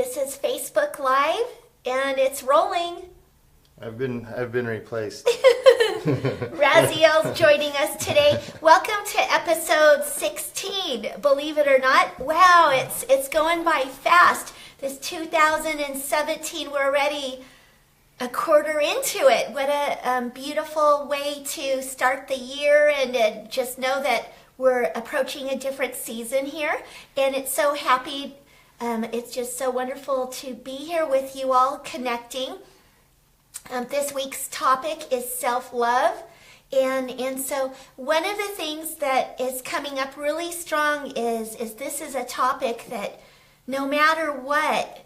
This is Facebook Live, and it's rolling. I've been replaced. Raziel's joining us today. Welcome to episode 16. Believe it or not, wow, it's going by fast. This 2017, we're already a quarter into it. What a beautiful way to start the year, and just know that we're approaching a different season here, and it's so happy. It's just so wonderful to be here with you all connecting. This week's topic is self-love. And so one of the things that is coming up really strong is this is a topic that no matter what,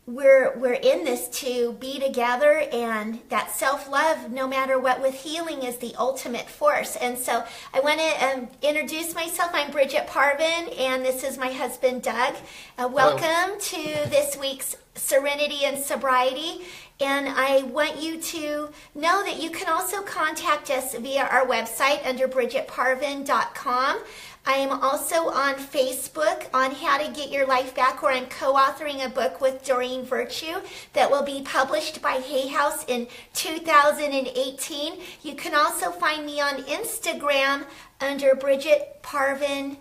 we're in this to be together, and that self-love, no matter what, with healing is the ultimate force. And so I want to introduce myself. I'm Bridget Parvin, and this is my husband, Doug. Welcome to this week's Serenity and Sobriety. And I want you to know that you can also contact us via our website under bridgetparvin.com. I am also on Facebook on How to Get Your Life Back, where I'm co-authoring a book with Doreen Virtue that will be published by Hay House in 2018. You can also find me on Instagram under Bridget Parvin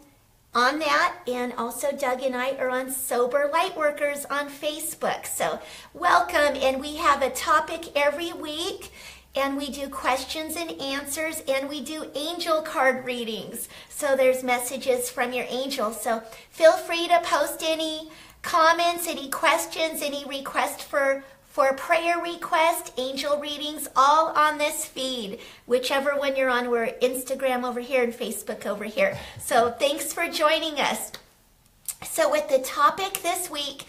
on that, and also Doug and I are on Sober Lightworkers on Facebook. So welcome, and we have a topic every week. And we do questions and answers, and we do angel card readings. So there's messages from your angels. So feel free to post any comments, any questions, any request for prayer request, angel readings, all on this feed. Whichever one you're on, we're Instagram over here and Facebook over here. So thanks for joining us. So with the topic this week,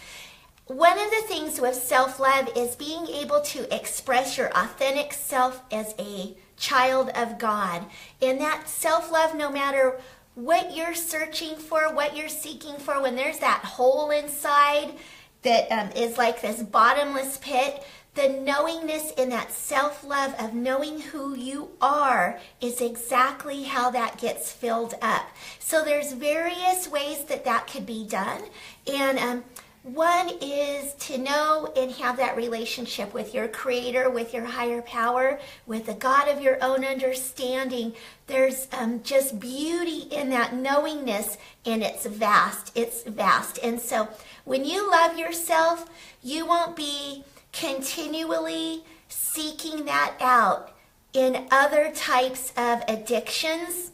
one of the things with self-love is being able to express your authentic self as a child of God. And that self-love, no matter what you're searching for, what you're seeking for, when there's that hole inside that is like this bottomless pit, the knowingness in that self-love of knowing who you are is exactly how that gets filled up. So there's various ways that could be done. And one is to know and have that relationship with your Creator, with your higher power, with the God of your own understanding. There's just beauty in that knowingness, and it's vast. It's vast. And so when you love yourself, you won't be continually seeking that out in other types of addictions,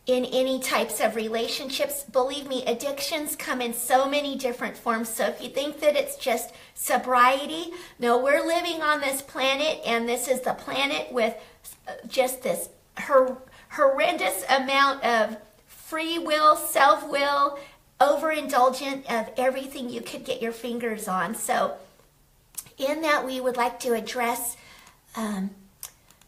in any types of relationships. Believe me, addictions come in so many different forms. So if you think that it's just sobriety, no, we're living on this planet, and this is the planet with just this horrendous amount of free will, self-will, overindulgent of everything you could get your fingers on. So in that, we would like to address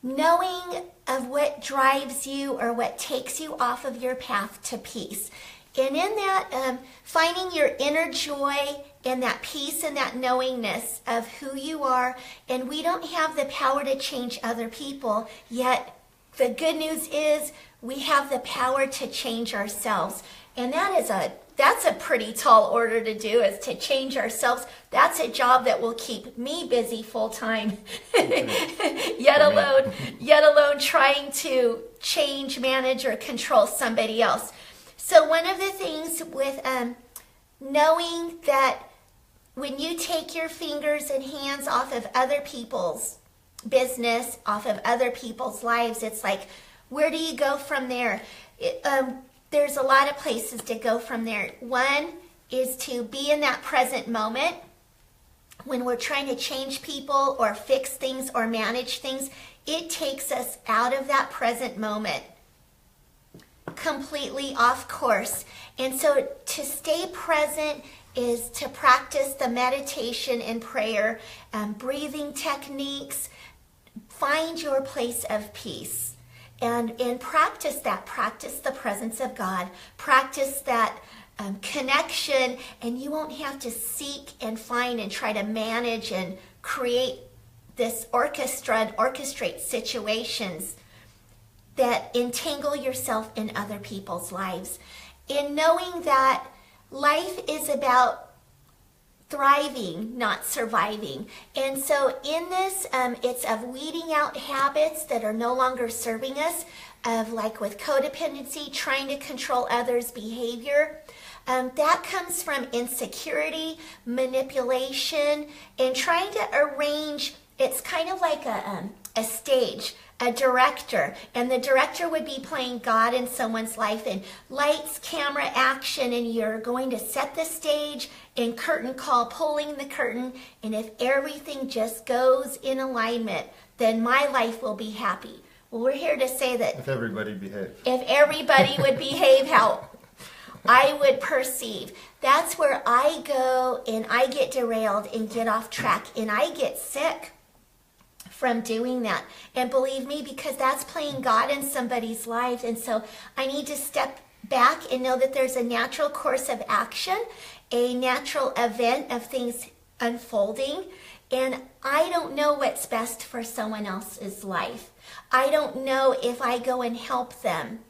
knowing of what drives you or what takes you off of your path to peace. And in that, finding your inner joy and that peace and that knowingness of who you are. And we don't have the power to change other people, yet the good news is we have the power to change ourselves. And that's a pretty tall order to do, is to change ourselves. That's a job that will keep me busy full time, yet alone trying to change, manage, or control somebody else. So one of the things with knowing that when you take your fingers and hands off of other people's business, off of other people's lives, it's like, where do you go from there? There's a lot of places to go from there. One is to be in that present moment when we're trying to change people or fix things or manage things. It takes us out of that present moment, completely off course. And so to stay present is to practice the meditation and prayer, breathing techniques. Find your place of peace. And practice that. Practice the presence of God. Practice that connection, and you won't have to seek and find and try to manage and create this orchestra and orchestrate situations that entangle yourself in other people's lives. In knowing that life is about thriving, not surviving. And so in this, it's of weeding out habits that are no longer serving us, of like with codependency, trying to control others' behavior. That comes from insecurity, manipulation, and trying to arrange. It's kind of like a stage, a director, and the director would be playing God in someone's life, and lights, camera, action, and you're going to set the stage and curtain call, pulling the curtain, and if everything just goes in alignment, then my life will be happy. Well, we're here to say that If everybody behaved. if everybody would behave how I would perceive, that's where I go and I get derailed and get off track and I get sick from doing that. And believe me, because that's playing God in somebody's life. And so I need to step back and know that there's a natural course of action, a natural event of things unfolding. And I don't know what's best for someone else's life. I don't know if I go and help them.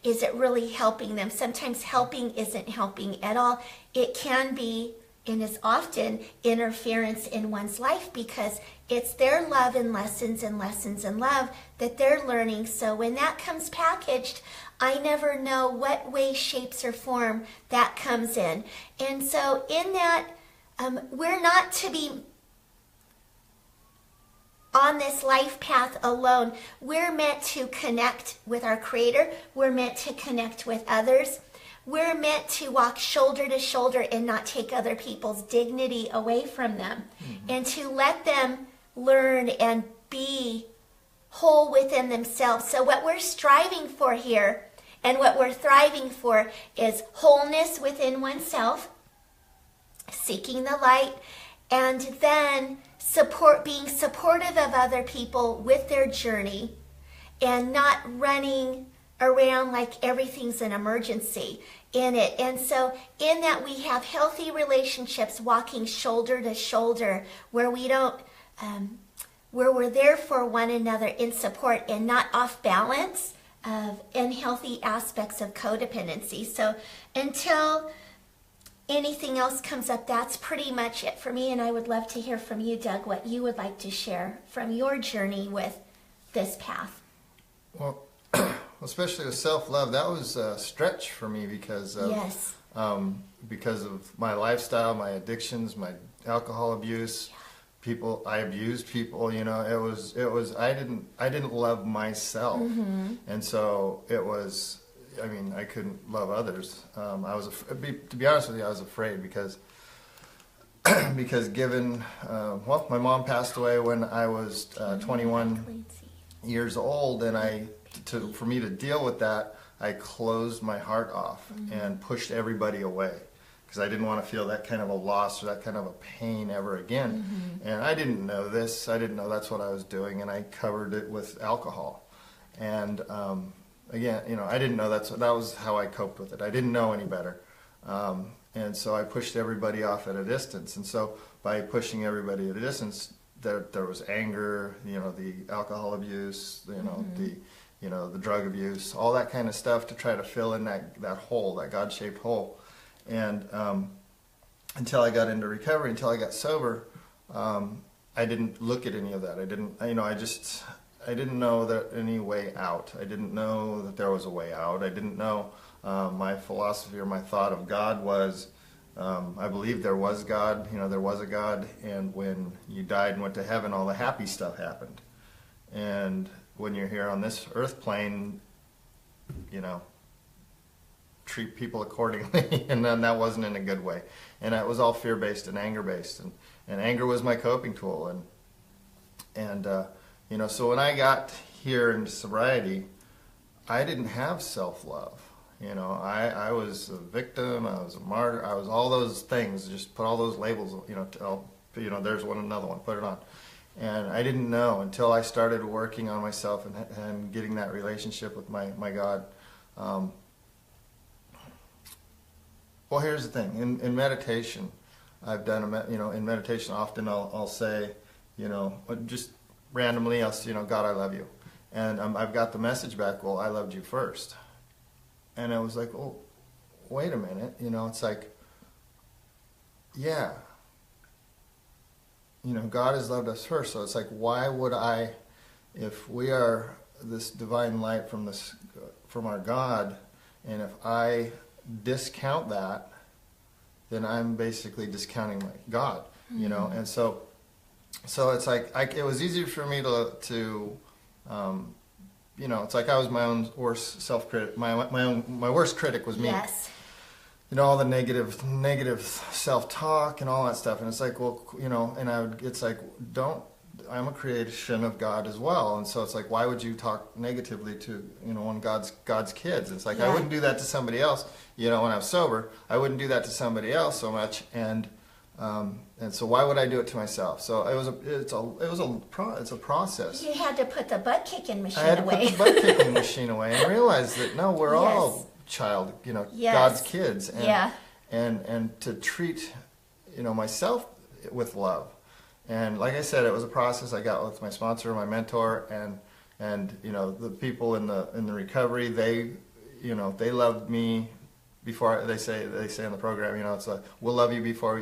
Is it really helping them? Sometimes helping isn't helping at all. It can be, and is often, interference in one's life because it's their love and lessons and lessons and love that they're learning. So when that comes packaged, I never know what way, shapes, or form that comes in. And so in that, we're not to be on this life path alone. We're meant to connect with our Creator. We're meant to connect with others. We're meant to walk shoulder to shoulder and not take other people's dignity away from them, and to let them learn and be whole within themselves. So what we're striving for here and what we're thriving for is wholeness within oneself, seeking the light, and then being supportive of other people with their journey and not running around like everything's an emergency in it. And so in that we have healthy relationships, walking shoulder to shoulder, where we don't, where we're there for one another in support and not off balance of unhealthy aspects of codependency. So until anything else comes up, that's pretty much it for me. And I would love to hear from you, Doug, what you would like to share from your journey with this path. Well, especially with self-love, that was a stretch for me because of, Yes. because of my lifestyle, my addictions, my alcohol abuse. I abused people, it was, I didn't love myself. And so it was, I couldn't love others. To be honest with you, I was afraid because given, my mom passed away when I was 21 years old, and for me to deal with that, I closed my heart off and pushed everybody away because I didn't want to feel that kind of a loss or that kind of a pain ever again. And I didn't know this. I didn't know that's what I was doing, and I covered it with alcohol. And again, I didn't know that was how I coped with it. I didn't know any better. And so I pushed everybody off at a distance. And so by pushing everybody at a distance, there was anger, the alcohol abuse, the drug abuse, all that kind of stuff to try to fill in that hole, that God-shaped hole. And until I got into recovery, until I got sober, I didn't look at any of that. I didn't know that any way out. I didn't know that there was a way out. I didn't know my philosophy or my thought of God was, I believed there was God, there was a God, and when you died and went to heaven, all the happy stuff happened. And when you're here on this earth plane, treat people accordingly, and then that wasn't in a good way. And it was all fear-based and anger-based, and anger was my coping tool. And so when I got here into sobriety, I didn't have self-love. I was a victim, I was a martyr, I was all those things, just put all those labels, there's another one, put it on. And I didn't know until I started working on myself and getting that relationship with my God. Well, here's the thing. In meditation, I've done, in meditation often I'll say, just randomly, God, I love you. And I've got the message back, well, I loved you first. And I was like, oh, wait a minute. It's like, yeah, God has loved us first. So it's like, why would I, if we are this divine light from our God, and if I discount that, then I'm basically discounting my God, and so it's like, it was easier for me to it's like I was my own worst self-critic. My worst critic was me. Yes. All the negative self-talk and all that stuff. And it's like, well, it's like, I'm a creation of God as well. And so it's like, why would you talk negatively to, one God's kids? It's like, I wouldn't do that to somebody else, when I was sober. I wouldn't do that to somebody else so much. And so why would I do it to myself? So it's a process. You had to put the butt kicking machine away. I had to put the butt kicking machine away and realize that no, we're all God's kids, and to treat myself with love. And like I said, it was a process I got with my sponsor, my mentor, and the people in the recovery. They loved me before they say in the program, it's like, we'll love you before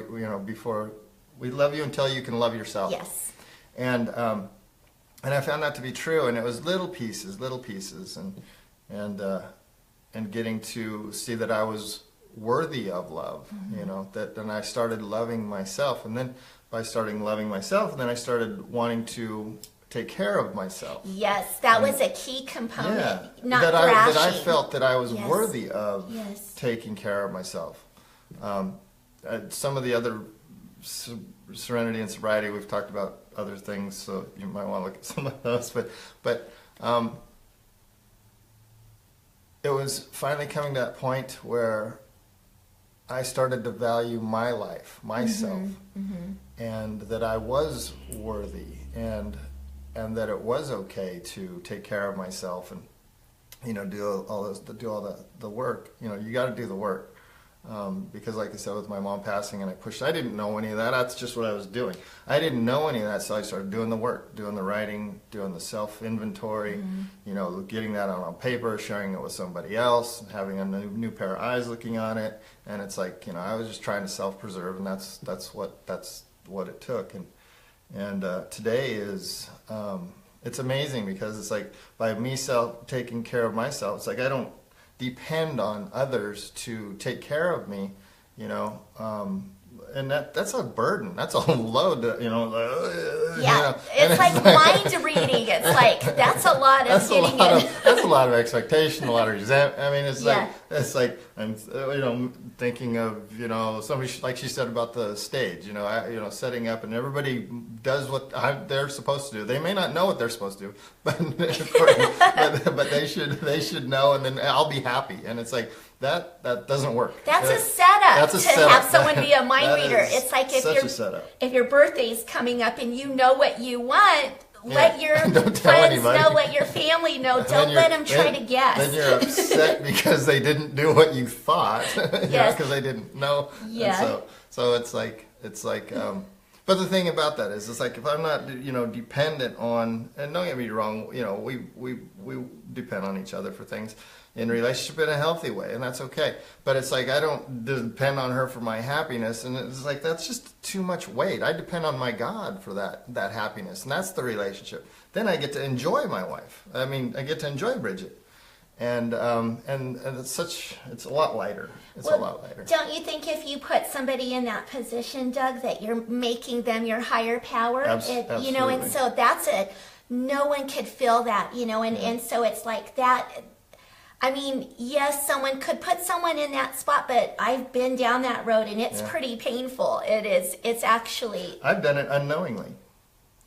we love you until you can love yourself. Yes. And I found that to be true, and it was little pieces, and getting to see that I was worthy of love, then I started loving myself, and then by starting loving myself, then I started wanting to take care of myself. Yes, that was a key component. Yeah, that I felt that I was worthy of taking care of myself. Some of the other Serenity and Sobriety, we've talked about other things, so you might want to look at some of those, but it was finally coming to that point where I started to value my life, myself, and that I was worthy, and that it was okay to take care of myself, and do all the work. You got to do the work, because like I said, with my mom passing, and I didn't know any of that. That's just what I was doing. I didn't know any of that, so I started doing the work, doing the writing, doing the self-inventory, getting that on paper, sharing it with somebody else, having a new pair of eyes looking on it. And it's like, I was just trying to self-preserve, and that's what it took. And today is, it's amazing, because it's like, by me taking care of myself, it's like I don't depend on others to take care of me, and that's a burden. That's a load, It's like mind reading. It's like, that's a lot of that's a lot of expectation, a lot of resentment. I mean, it's like I'm, thinking of, somebody, like she said about the stage, setting up, and everybody does what they're supposed to do. They may not know what they're supposed to do, but they should know, and then I'll be happy. And it's like, that doesn't work. That's a setup have someone be a mind reader. It's like, if your birthday's coming up and you know what you want, let your friends know, let your family know. Don't let them try to guess. Then you're upset because they didn't do what you thought, because they didn't know. Yeah. And so it's like, but the thing about that is, it's like, if I'm not, dependent on, and don't get me wrong, we depend on each other for things in relationship in a healthy way, and that's okay. But it's like, I don't depend on her for my happiness, and it's like, that's just too much weight. I depend on my God for that happiness, and that's the relationship. Then I get to enjoy my wife. I mean, I get to enjoy Bridget. And it's a lot lighter. It's a lot lighter. Don't you think if you put somebody in that position, Doug, that you're making them your higher power? Absolutely. And so that's it. No one could feel that, and so it's like that. I mean, yes, someone could put someone in that spot, but I've been down that road, and it's pretty painful. It is. It's actually. I've done it unknowingly.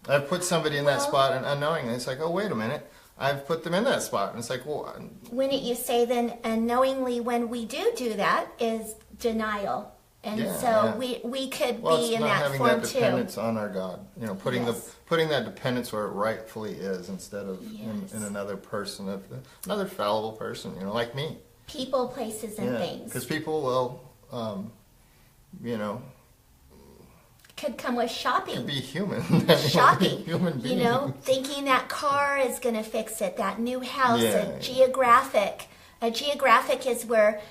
I've put somebody in that spot, and unknowingly, it's like, oh, wait a minute. I've put them in that spot. And it's like, well. Wouldn't you say then, unknowingly, when we do that, is denial? And we could be in that form too. Well, it's not having that dependence on our God. Putting that dependence where it rightfully is, instead of in another person, another fallible person, like me. People, places, and things. Because people will, could come with shopping. Could be human. Shopping. Human beings. Thinking that car is going to fix it, that new house, a geographic. A geographic is where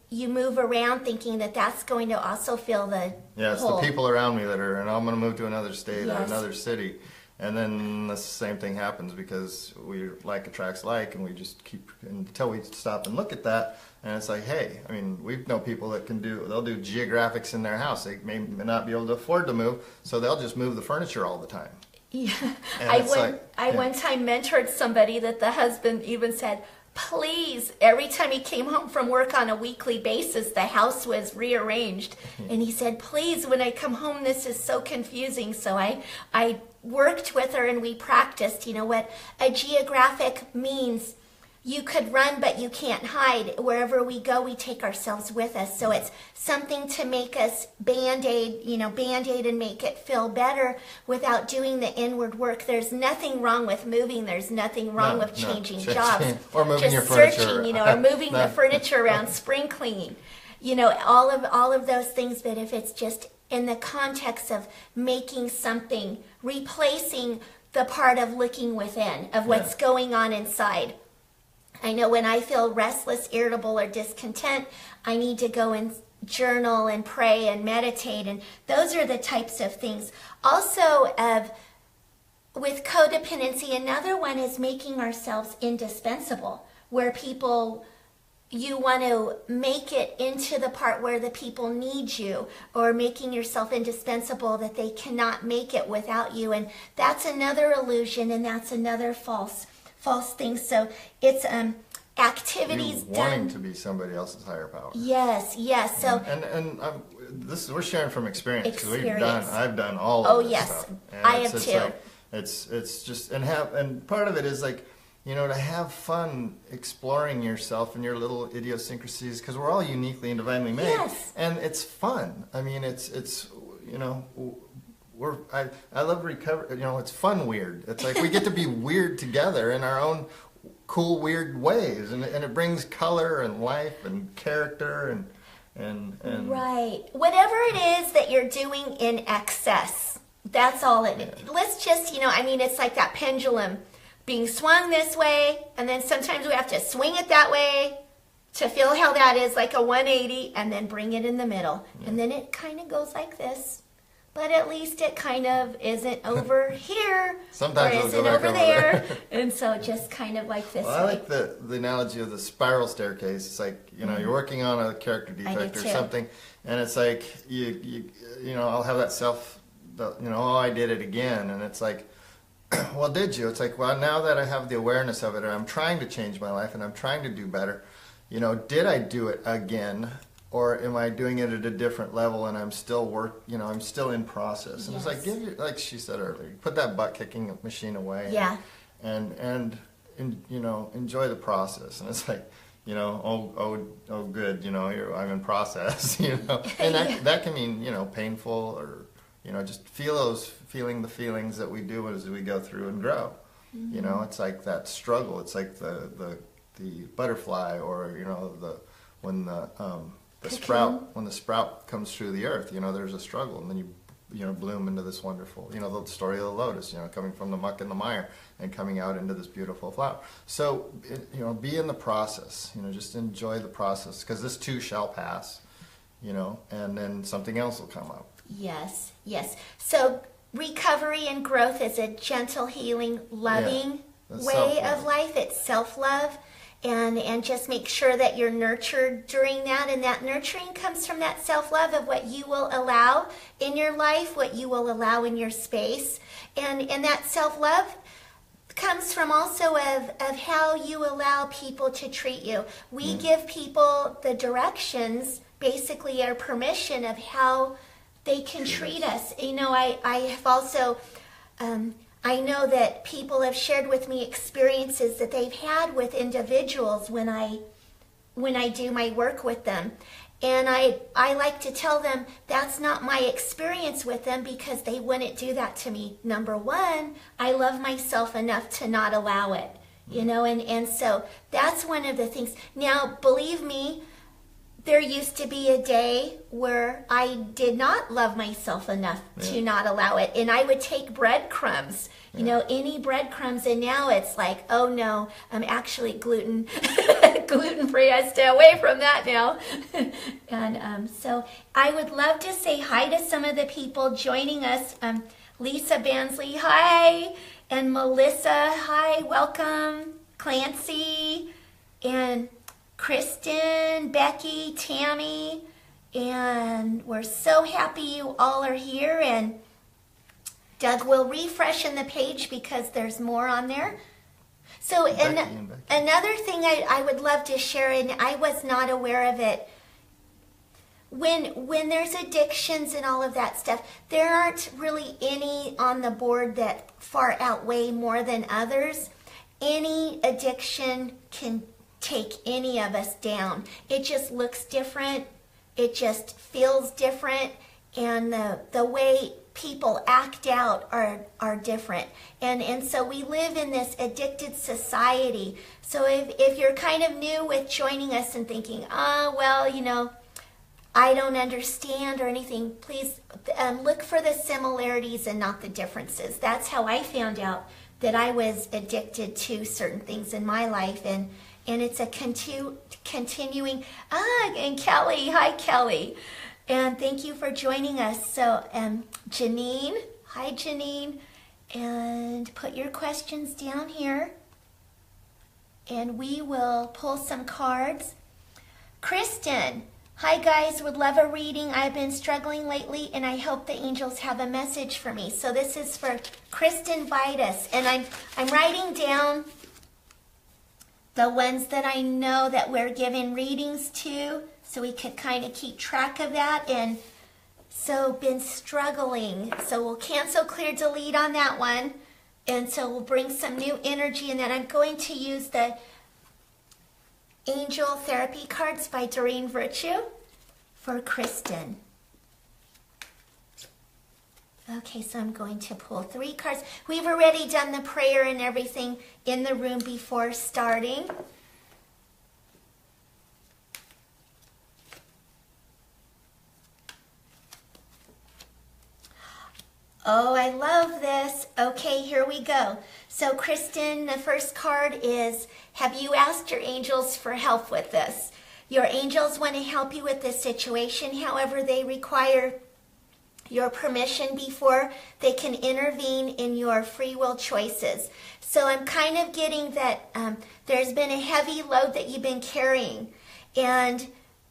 you move around thinking that that's going to also fill the it's hole. the people around me that are, and I'm going to move to another state or Yes. another city. And then the same thing happens because we like attracts like, and we just keep until we stop and look at that. And it's like, hey, I mean, we know people that they'll do geographics in their house. They may not be able to afford to move, so they'll just move the furniture all the time. Yeah, And I one time mentored somebody that the husband even said, please, every time he came home from work on a weekly basis, the house was rearranged. And he said, please, when I come home, this is so confusing. So I worked with her and we practiced, what a geographic means. You could run, but you can't hide. Wherever we go, we take ourselves with us. So it's something to make us Band-Aid and make it feel better without doing the inward work. There's nothing wrong with moving. There's nothing wrong with changing jobs. Or moving Just your furniture. searching, or moving the furniture around, spring cleaning. All of those things. But if it's just in the context of making something, replacing the part of looking within, of what's going on inside. I know when I feel restless, irritable, or discontent, I need to go and journal and pray and meditate, and those are the types of things. Also, with codependency, another one is making ourselves indispensable, where you want to make it into the part where the people need you, or making yourself indispensable that they cannot make it without you, and that's another illusion, and that's another false things. So it's activities you wanting done to be somebody else's higher power. Yes. So and we're sharing from experience because Experience. I've done all of this yes, stuff. And I have too. Like, it's just and part of it is like, to have fun exploring yourself and your little idiosyncrasies, because we're all uniquely and divinely made. Yes. And it's fun. I mean, I love recovery. It's fun weird. It's like we get to be weird together in our own cool weird ways, and it brings color and life and character and right. Whatever it is that you're doing in excess, that's all it is. Let's just, it's like that pendulum being swung this way, and then sometimes we have to swing it that way to feel how that is like a 180, and then bring it in the middle. And then it kind of goes like this. But at least it kind of isn't over here, Sometimes or it'll isn't go back over over there. there. And so just kind of like this Well, I way. like the analogy of the spiral staircase. It's like, you're working on a character defect or too. something, and it's like I'll have that I did it again, and it's like, well, did you? It's like, well, now that I have the awareness of it, and I'm trying to change my life, and I'm trying to do better, did I do it again? Or am I doing it at a different level, and I'm still I'm still in process. And it's like, like she said earlier, put that butt kicking machine away. Yeah. And enjoy the process. And it's like, oh good, I'm in process, And that can mean, painful, or, just feeling the feelings that we do as we go through and grow. Mm-hmm. It's like that struggle. It's like the butterfly, or, when the sprout comes through the earth, there's a struggle, and then you bloom into this wonderful, the story of the lotus, coming from the muck and the mire and coming out into this beautiful flower. So, be in the process, just enjoy the process, because this too shall pass, and then something else will come up. Yes. So recovery and growth is a gentle, healing, loving way of life. It's self-love. And just make sure that you're nurtured during that. And that nurturing comes from that self-love of what you will allow in your life, what you will allow in your space. And that self-love comes from also of how you allow people to treat you. We give people the directions, basically our permission of how they can treat us. I have also... I know that people have shared with me experiences that they've had with individuals when I do my work with them. And I like to tell them that's not my experience with them, because they wouldn't do that to me. Number one, I love myself enough to not allow it, and so that's one of the things. Now, believe me, there used to be a day where I did not love myself enough to not allow it. And I would take breadcrumbs, any breadcrumbs. And now it's like, oh no, I'm actually gluten gluten-free. I stay away from that now. And so I would love to say hi to some of the people joining us. Lisa Bansley, hi. And Melissa, hi, welcome. Clancy and Kristen, Becky, Tammy. And we're so happy you all are here. And Doug will refresh in the page because there's more on there. So another thing I would love to share, and I was not aware of it, when there's addictions and all of that stuff, there aren't really any on the board that far outweigh more than others. Any addiction can take any of us down. It just looks different. It just feels different. And the way people act out are different. And so we live in this addicted society. So if you're kind of new with joining us and thinking, well, I don't understand or anything, please look for the similarities and not the differences. That's how I found out that I was addicted to certain things in my life. And it's a continuing, and Kelly, hi Kelly. And thank you for joining us. So Janine, hi Janine. And put your questions down here. And we will pull some cards. Kristen, hi guys, would love a reading. I've been struggling lately and I hope the angels have a message for me. So this is for Kristen Vitus. And I'm writing down the ones that I know that we're giving readings to, so we could kind of keep track of that. And so been struggling. So we'll cancel, clear, delete on that one. And so we'll bring some new energy. And then I'm going to use the Angel Therapy cards by Doreen Virtue for Kristen. Okay, so I'm going to pull 3 cards. We've already done the prayer and everything in the room before starting. Oh, I love this. Okay, here we go. So, Kristen, the first card is, have you asked your angels for help with this? Your angels want to help you with this situation. However, they require your permission before they can intervene in your free will choices. So I'm kind of getting that there's been a heavy load that you've been carrying. And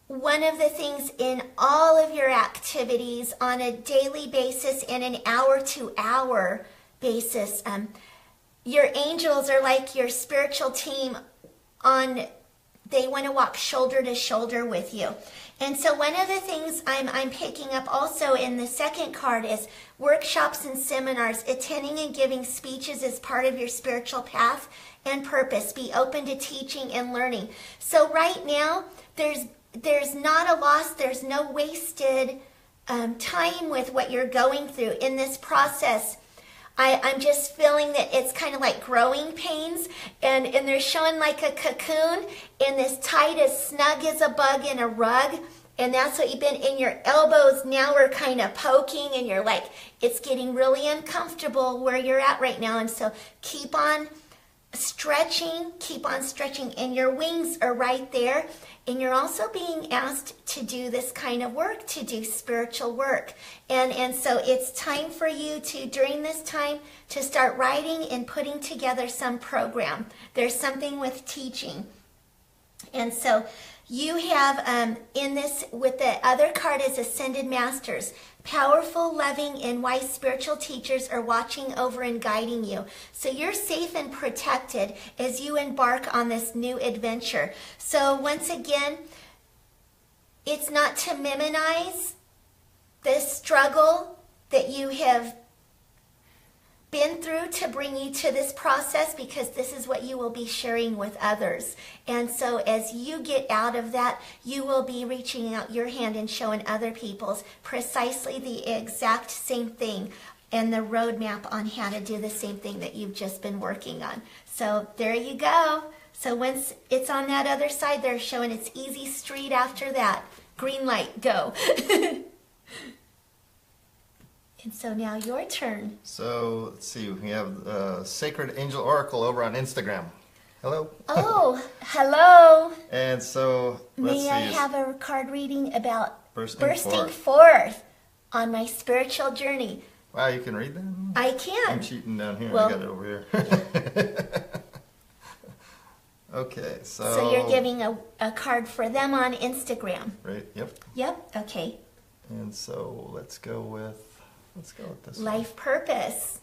one of the things in all of your activities on a daily basis and an hour-to-hour basis, your angels are like your spiritual team they want to walk shoulder to shoulder with you. And so one of the things I'm picking up also in the second card is workshops and seminars, attending and giving speeches as part of your spiritual path and purpose. Be open to teaching and learning. So right now, there's not a loss, there's no wasted time with what you're going through in this process. I'm just feeling that it's kind of like growing pains, and they're showing like a cocoon, and this tight as snug as a bug in a rug, and that's what you've been in your elbows. Now we're kind of poking, and you're like, it's getting really uncomfortable where you're at right now, and so keep on stretching, and your wings are right there. And you're also being asked to do this kind of work, to do spiritual work. And so it's time for you to, during this time, to start writing and putting together some program. There's something with teaching. And so you have in this, with the other card is Ascended Masters. Powerful, loving, and wise spiritual teachers are watching over and guiding you. So you're safe and protected as you embark on this new adventure. So once again, it's not to minimize the struggle that you have been through to bring you to this process, because this is what you will be sharing with others. And so as you get out of that, you will be reaching out your hand and showing other people's precisely the exact same thing and the roadmap on how to do the same thing that you've just been working on. So there you go. So once it's on that other side, they're showing it's easy street after that. Green light, go. And so now your turn. So let's see, we have Sacred Angel Oracle over on Instagram. Hello. Oh, hello. And so, let's May I see. have a card reading about Bursting forth on my spiritual journey? Wow, you can read that? I I'm can. cheating down here. Well, I got it over here. Okay, so. So you're giving a card for them on Instagram. Right, yep. Yep, okay. And so let's go with this one. Life purpose.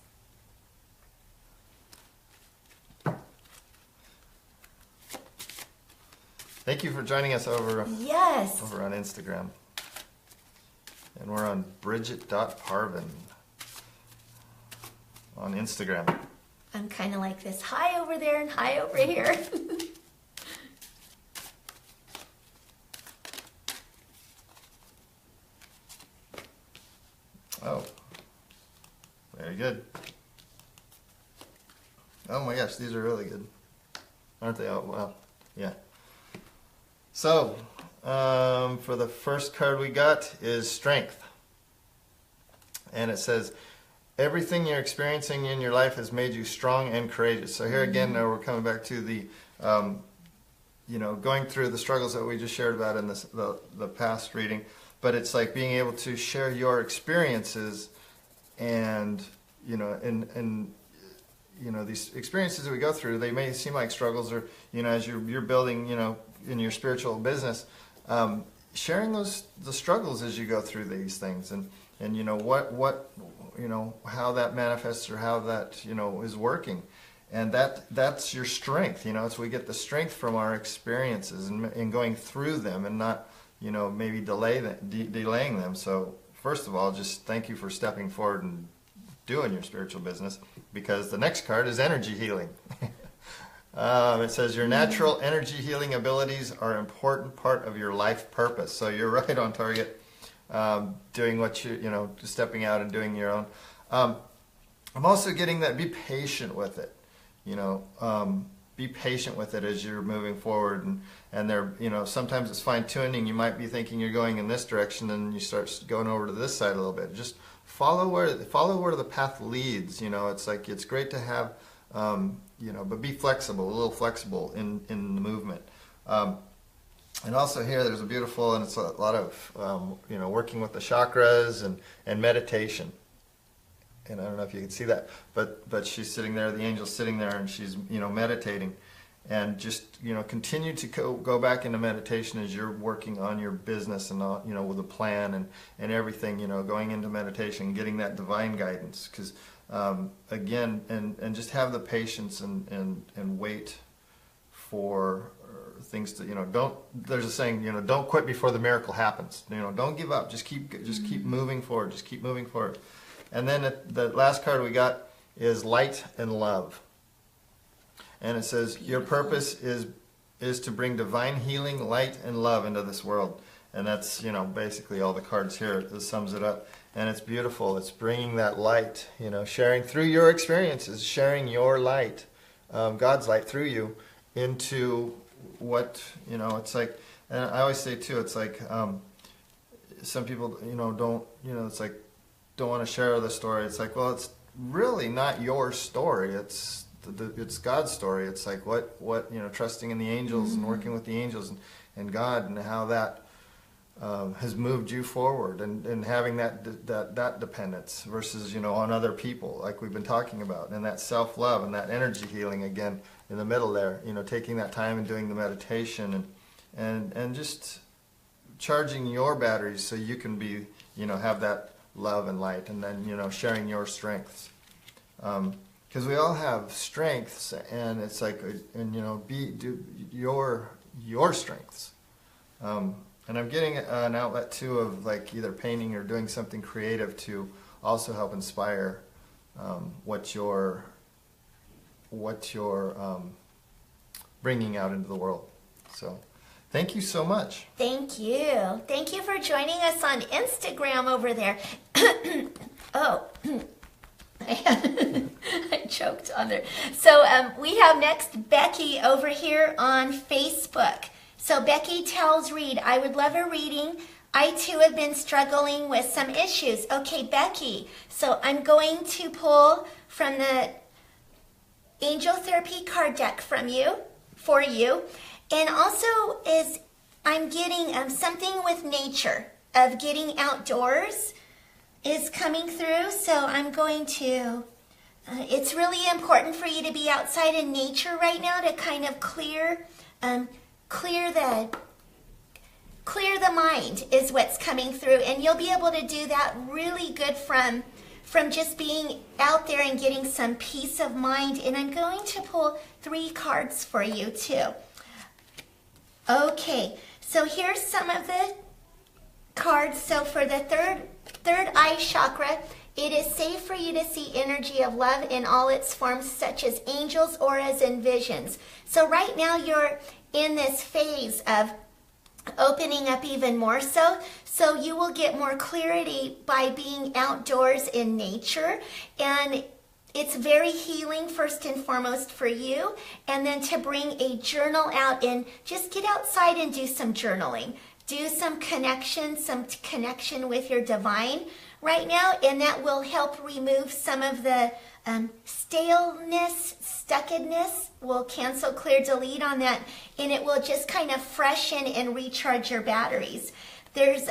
Thank you for joining us over Yes. on Instagram. And we're on Bridget.Parvin on Instagram. I'm kind of like this high over there and high over here. Oh, very good. Oh my gosh, these are really good. Aren't they? Oh, wow. Yeah. So, for the first card we got is Strength. And it says, everything you're experiencing in your life has made you strong and courageous. So here again, now we're coming back to the, going through the struggles that we just shared about in the past reading. But it's like being able to share your experiences and, these experiences that we go through, they may seem like struggles or, as you're building, in your spiritual business, sharing the struggles as you go through these things and how that manifests or how that, is working. And that's your strength, it's we get the strength from our experiences and going through them and not, maybe delaying them. So first of all, just thank you for stepping forward and doing your spiritual business, because the next card is energy healing. It says your natural energy healing abilities are an important part of your life purpose. So you're right on target, doing what stepping out and doing your own. I'm also getting that be patient with it, be patient with it as you're moving forward, and there, sometimes it's fine tuning. You might be thinking you're going in this direction, and you start going over to this side a little bit. Just follow where the path leads. It's like it's great to have, but be flexible, a little flexible in the movement. And also here, there's a beautiful, and it's a lot of, working with the chakras and meditation. And I don't know if you can see that, but she's sitting there, the angel's sitting there, and she's, meditating. And just, continue to go back into meditation as you're working on your business and, with a plan and everything, going into meditation, getting that divine guidance. Because, again, and just have the patience and wait for things to, there's a saying, don't quit before the miracle happens. Don't give up. Just keep moving forward. Just keep moving forward. And then the last card we got is Light and Love. And it says, your purpose is to bring divine healing, light, and love into this world. And that's, basically all the cards here. It sums it up. And it's beautiful. It's bringing that light, sharing through your experiences, sharing your light, God's light through you into what, it's like, and I always say too, it's like, some people, don't, it's like, don't want to share the story. It's like, well, it's really not your story. It's God's story. It's like what trusting in the angels and working with the angels and God, and how that has moved you forward, and having that dependence versus on other people, like we've been talking about, and that self-love and that energy healing again in the middle there. Taking that time and doing the meditation and just charging your batteries so you can be have that love and light, and then sharing your strengths, because we all have strengths, and it's like, and do your strengths, and I'm getting an outlet too of like either painting or doing something creative to also help inspire what you're bringing out into the world. So thank you so much. Thank you. Thank you for joining us on Instagram over there. Oh, I choked on there. So we have next Becky over here on Facebook. So Becky tells Reed, I would love a reading. I too have been struggling with some issues. Okay, Becky. So I'm going to pull from the angel therapy card deck for you. And also I'm getting something with nature, of getting outdoors is coming through. So I'm going to, it's really important for you to be outside in nature right now to kind of clear the mind is what's coming through. And you'll be able to do that really good from just being out there and getting some peace of mind. And I'm going to pull 3 cards for you too. Okay, so here's some of the cards. So for the third eye chakra, it is safe for you to see energy of love in all its forms, such as angels, auras, and visions. So right now you're in this phase of opening up even more so you will get more clarity by being outdoors in nature. And it's very healing first and foremost for you, and then to bring a journal out and just get outside and do some journaling. Do some connection with your divine right now, and that will help remove some of the staleness, stuckedness. Will cancel, clear, delete on that, and it will just kind of freshen and recharge your batteries. There's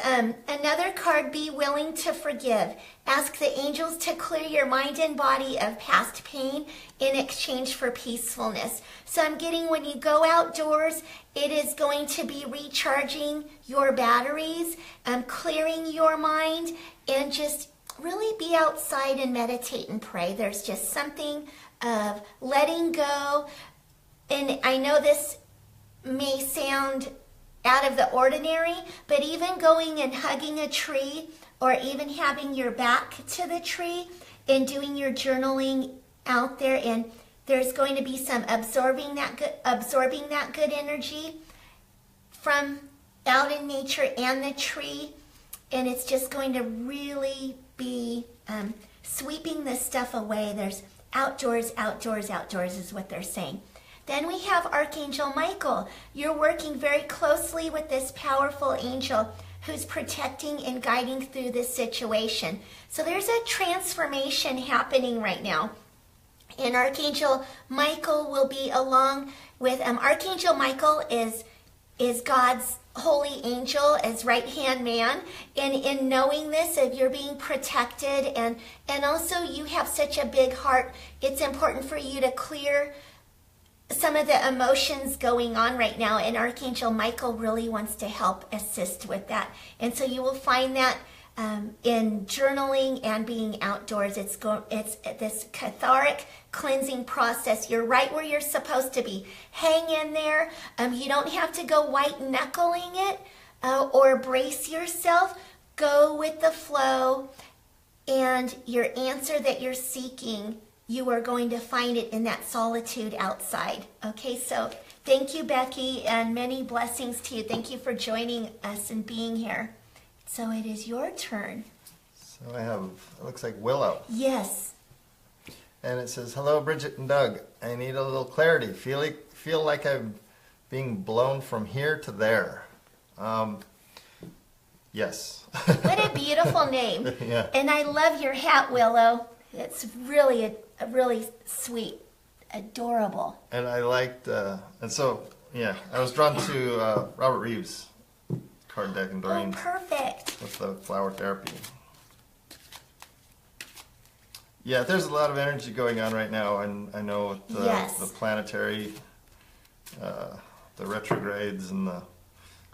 another card, be willing to forgive. Ask the angels to clear your mind and body of past pain in exchange for peacefulness. So I'm getting, when you go outdoors, it is going to be recharging your batteries, clearing your mind, and just really be outside and meditate and pray. There's just something of letting go. And I know this may sound out of the ordinary, but even going and hugging a tree, or even having your back to the tree and doing your journaling out there, and there's going to be some absorbing that good energy from out in nature and the tree, and it's just going to really be sweeping this stuff away. There's outdoors is what they're saying. Then we have Archangel Michael. You're working very closely with this powerful angel who's protecting and guiding through this situation. So there's a transformation happening right now. And Archangel Michael will be along with, Archangel Michael is God's holy angel, as right-hand man. And in knowing this, if you're being protected, and also you have such a big heart, it's important for you to clear some of the emotions going on right now, and Archangel Michael really wants to help assist with that. And so you will find that in journaling and being outdoors. It's this cathartic cleansing process. You're right where you're supposed to be. Hang in there. You don't have to go white knuckling it or brace yourself. Go with the flow, and your answer that you're seeking, you are going to find it in that solitude outside. Okay, so thank you, Becky, and many blessings to you. Thank you for joining us and being here. So it is your turn. So I have, it looks like Willow. Yes. And it says, hello, Bridget and Doug. I need a little clarity. Feel like I'm being blown from here to there. Yes. What a beautiful name. Yeah. And I love your hat, Willow. It's really a really sweet, adorable. And I liked, and so, yeah, I was drawn to Robert Reeves' card deck and Doreen. Oh, perfect. With the flower therapy. Yeah, there's a lot of energy going on right now, and I know with the planetary, the retrogrades and the...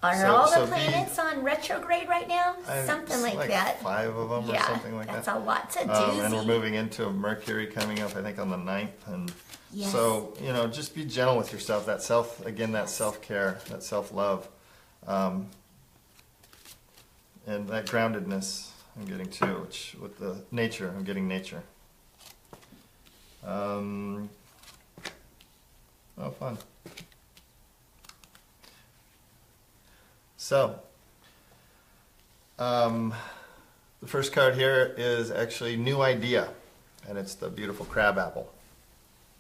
Are all the planets on retrograde right now? Something like that. 5 of them or something like that. That's a lot to do. And we're moving into Mercury coming up, I think, on the 9th. And yes. So, just be gentle with yourself. That self-care, that self-love. And that groundedness I'm getting too, which with the nature, I'm getting nature. Oh, fun. So, the first card here is actually New Idea, and it's the beautiful crab apple.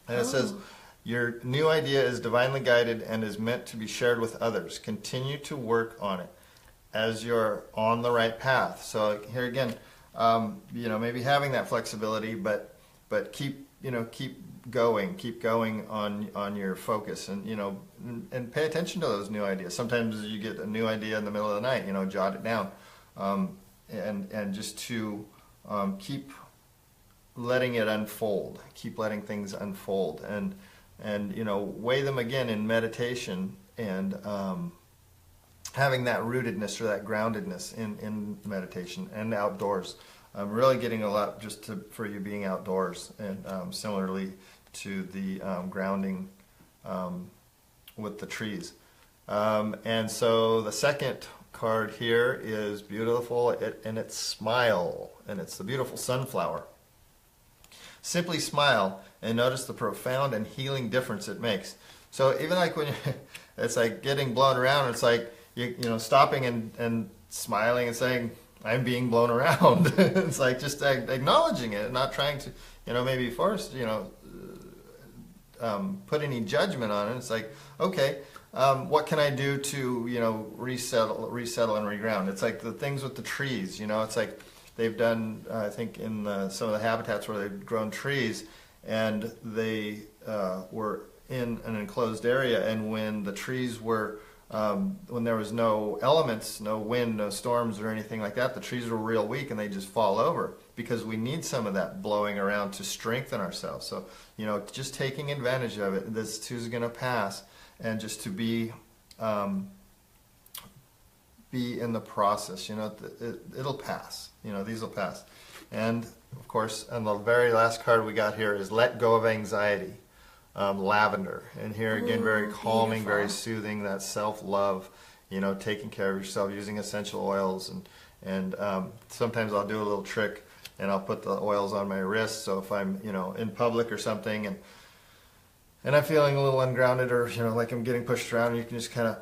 And it says, your new idea is divinely guided and is meant to be shared with others. Continue to work on it as you're on the right path. So here again, maybe having that flexibility, but keep keep going on your focus, and and pay attention to those new ideas. Sometimes you get a new idea in the middle of the night, jot it down, and just to keep letting it unfold, keep letting things unfold, and weigh them again in meditation, and having that rootedness or that groundedness in meditation and outdoors. Really getting a lot for you being outdoors, and similarly to the grounding with the trees. And so the second card here is beautiful, and it's smile, and it's the beautiful sunflower. Simply smile and notice the profound and healing difference it makes. So even like when it's like getting blown around, it's like stopping and smiling and saying, I'm being blown around. It's like just acknowledging it, and not trying to maybe force put any judgment on it. It's like, okay, what can I do to resettle and reground? It's like the things with the trees. It's like they've done, I think, in some of the habitats where they've grown trees, and they were in an enclosed area, and when the trees were when there was no elements, no wind, no storms or anything like that, the trees were real weak and they just fall over, because we need some of that blowing around to strengthen ourselves. So, just taking advantage of it. This too is going to pass, and just to be in the process. It'll pass. These will pass. And of course, and the very last card we got here is let go of anxiety. Lavender, and here again, very calming, beautiful. Very soothing, that self-love, taking care of yourself, using essential oils, and sometimes I'll do a little trick, and I'll put the oils on my wrist, so if I'm in public or something, and I'm feeling a little ungrounded, or like I'm getting pushed around, you can just kind of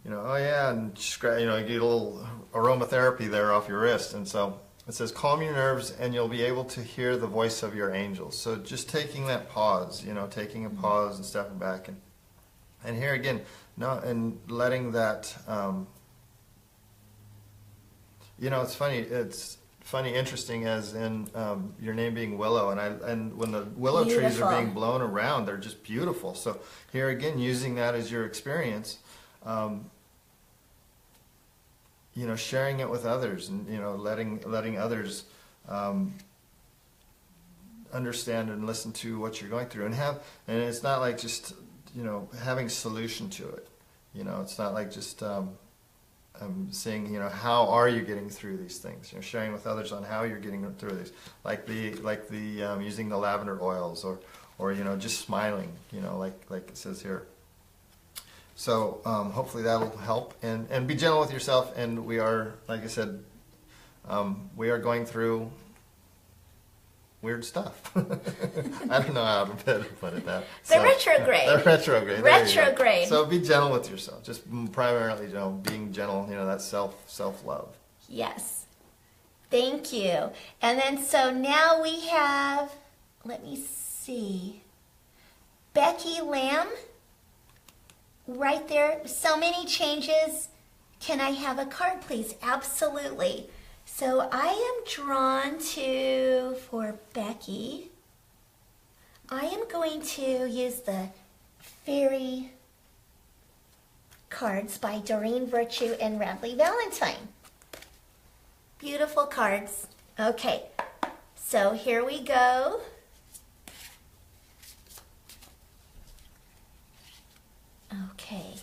oh yeah, and scratch, get a little aromatherapy there off your wrist. And so it says, calm your nerves and you'll be able to hear the voice of your angels. So just taking that pause, taking a pause and stepping back. And here again, and letting that, it's funny, interesting, as in your name being Willow. And when the willow trees are being blown around, they're just beautiful. So here again, using that as your experience, sharing it with others, and letting others understand and listen to what you're going through, and it's not like just having solution to it. It's not like just saying how are you getting through these things. Sharing with others on how you're getting through these, like the using the lavender oils, or just smiling, like it says here. So hopefully that'll help, and be gentle with yourself. And we are, like I said, we are going through weird stuff. I don't know how to put it that. The retrograde. The retrograde. Retrograde. So be gentle with yourself. Just primarily, being gentle. That self-love. Yes. Thank you. And then so now we have, let me see, Becky Lamb. Right there, so many changes. Can I have a card, please? Absolutely. So I am drawn to, for Becky, I am going to use the Fairy cards by Doreen Virtue and Radley Valentine. Beautiful cards. Okay, so here we go. Okay.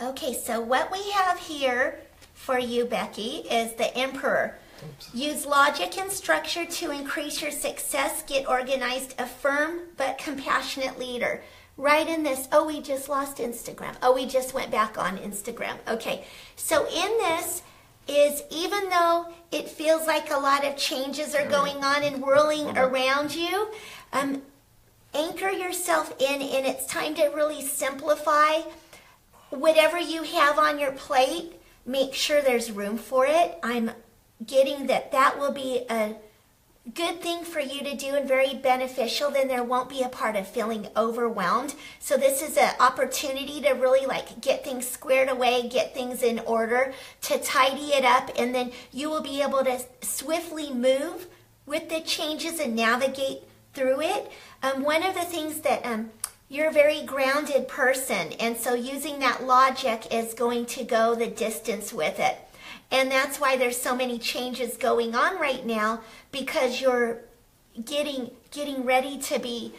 Okay, so what we have here for you, Becky, is the Emperor. Oops. Use logic and structure to increase your success. Get organized. A firm but compassionate leader. Right in this, oh, we just lost Instagram. Oh, we just went back on Instagram. Okay, so in this is, even though it feels like a lot of changes are going on and whirling around you, anchor yourself in, and it's time to really simplify. Whatever you have on your plate, make sure there's room for it. I'm getting that will be good thing for you to do and very beneficial, then there won't be a part of feeling overwhelmed. So this is an opportunity to really like get things squared away, get things in order, to tidy it up, and then you will be able to swiftly move with the changes and navigate through it. One of the things that you're a very grounded person, and so using that logic is going to go the distance with it. And that's why there's so many changes going on right now, because you're getting ready to be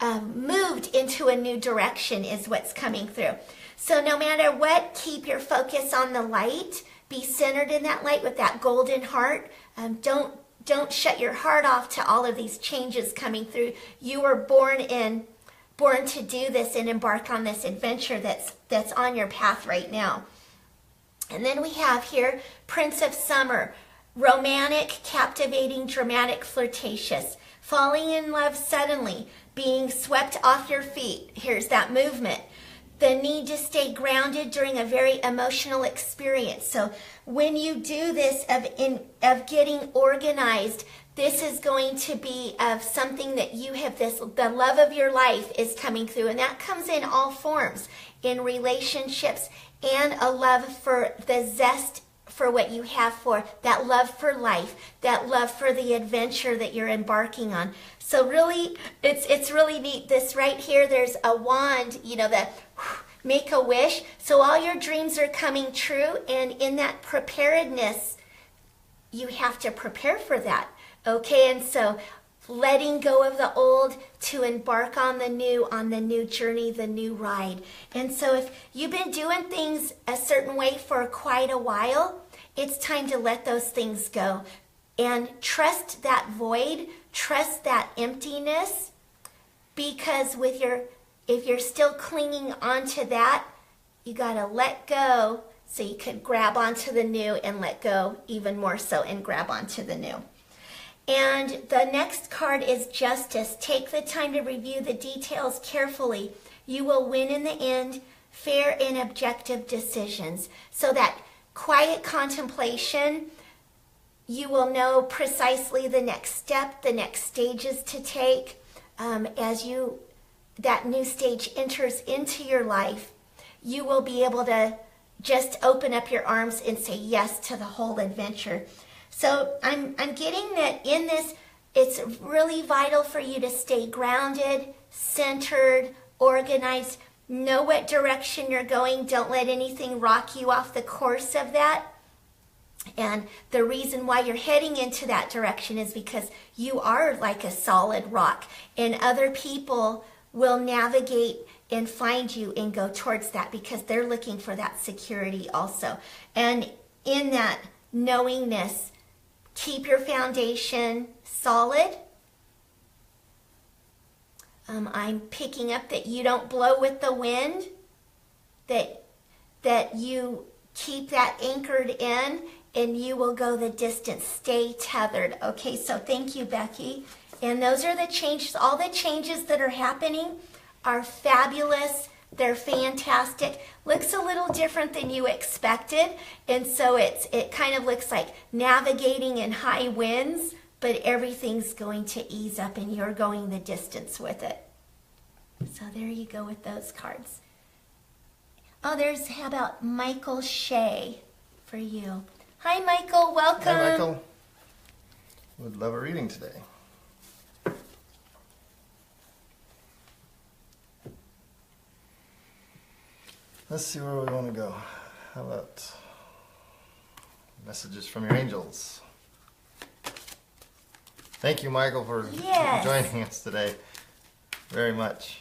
moved into a new direction is what's coming through. So no matter what, keep your focus on the light. Be centered in that light with that golden heart. Don't shut your heart off to all of these changes coming through. You were born to do this and embark on this adventure that's on your path right now. And then we have here Prince of Summer, romantic, captivating, dramatic, flirtatious, falling in love suddenly, being swept off your feet. Here's that movement. The need to stay grounded during a very emotional experience. So when you do this of getting organized, this is going to be of something that you have the love of your life is coming through, and that comes in all forms, in relationships, and a love for the zest for what you have, for that love for life, that love for the adventure that you're embarking on. So really, it's really neat. This right here, there's a wand, the make a wish. So all your dreams are coming true, and in that preparedness, you have to prepare for that. Okay, and so letting go of the old to embark on the new journey, the new ride. And so if you've been doing things a certain way for quite a while, it's time to let those things go and trust that void, trust that emptiness, because if you're still clinging onto that, you got to let go so you could grab onto the new, and let go even more so and grab onto the new. And the next card is Justice. Take the time to review the details carefully. You will win in the end, fair and objective decisions. So that quiet contemplation, you will know precisely the next step, the next stages to take. As that new stage enters into your life, you will be able to just open up your arms and say yes to the whole adventure. So I'm getting that in this, it's really vital for you to stay grounded, centered, organized, know what direction you're going. Don't let anything rock you off the course of that. And the reason why you're heading into that direction is because you are like a solid rock, and other people will navigate and find you and go towards that because they're looking for that security also. And in that knowingness, keep your foundation solid. I'm picking up that you don't blow with the wind, that you keep that anchored in, and you will go the distance. Stay tethered. Okay, so thank you, Becky. And those are the changes. All the changes that are happening are fabulous. They're fantastic. Looks a little different than you expected. And so it kind of looks like navigating in high winds, but everything's going to ease up and you're going the distance with it. So there you go with those cards. Oh, how about Michael Shea for you. Hi, Michael. Welcome. Hi, Michael. Would love a reading today. Let's see where we want to go. How about messages from your angels? Thank you, Michael, for joining us today very much.